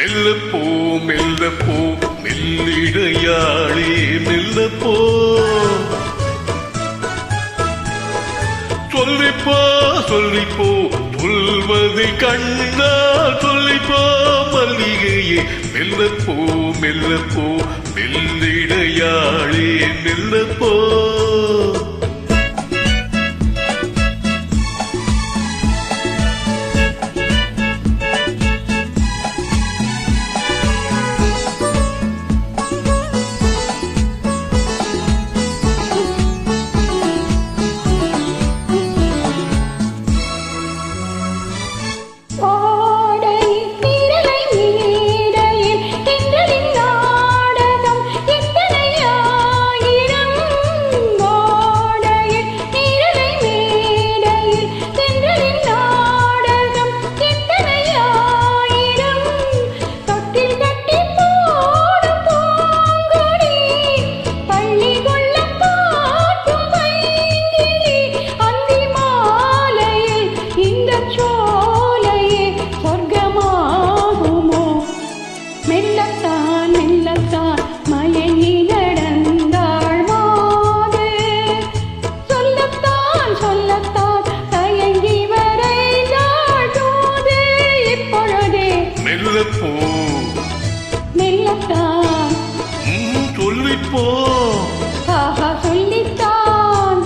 மெல்லப்போ மெல்லப்போ மெல்லிடையாளே மெல்லப்போ சொல்லிப்போ சொல்லிப்போ சொல்வதை கண்ணா சொல்லிப்போ மல்லிகையே மெல்லப்போ மெல்லப்போ மெல்லிடையாளே மெல்லப்போ சொல்லிப்போ சொல்லித்தான்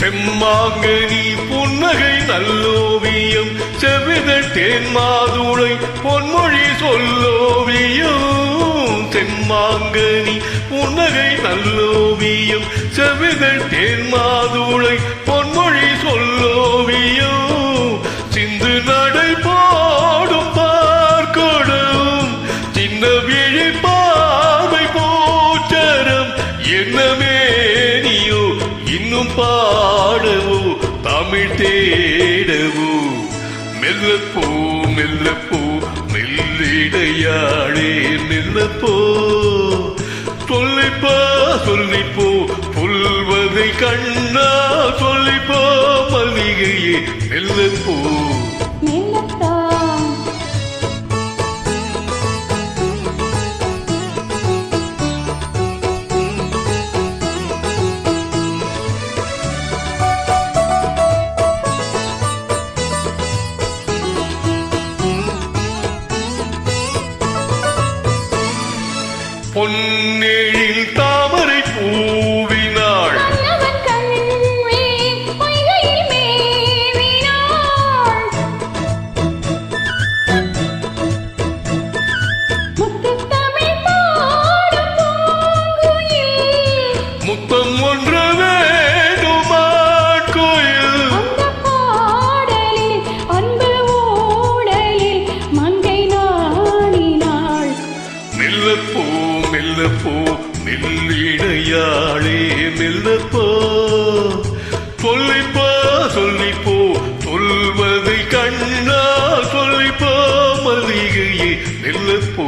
செம்மாங்கனி புன்னகை நல்லோவியம் செவிதட்டேன் மாதுளை பொன்மொழி சொல்லோவியம் செம்மாங்கனி புன்னகை நல்லோவியம் செவிதட்டேன் மாதுளை பொன்மொழி சொல்லோவியம் சிந்து நடை போடும் பார்க்கொடும் சின்ன விழி பார்வை போச்சரம் என்னமே நீயோ இன்னும் பாடவோ தமிழ் தேடவோ மெல்லப்போ மெல்லப்போ மெல்லிடையாளே மெல்லப்போ சொல்லிப்போ சொல்லிப்போ சொல்வதை கண்ணா சொல்லிப்போ மல்லிகையே மெல்லப்போ பொன்னேழில் தாமரை பூவினாள் முத்தம் ஒன்று வேண்டுமா கோயில் மெல்லப்போ மெல்லப்போ மெல்லிடையாளே மெல்லப்போ சொல்லிப்போ சொல்லிப்போ சொல்வதை கண்ணா சொல்லிப்போ மல்லிகையே மெல்லப்போ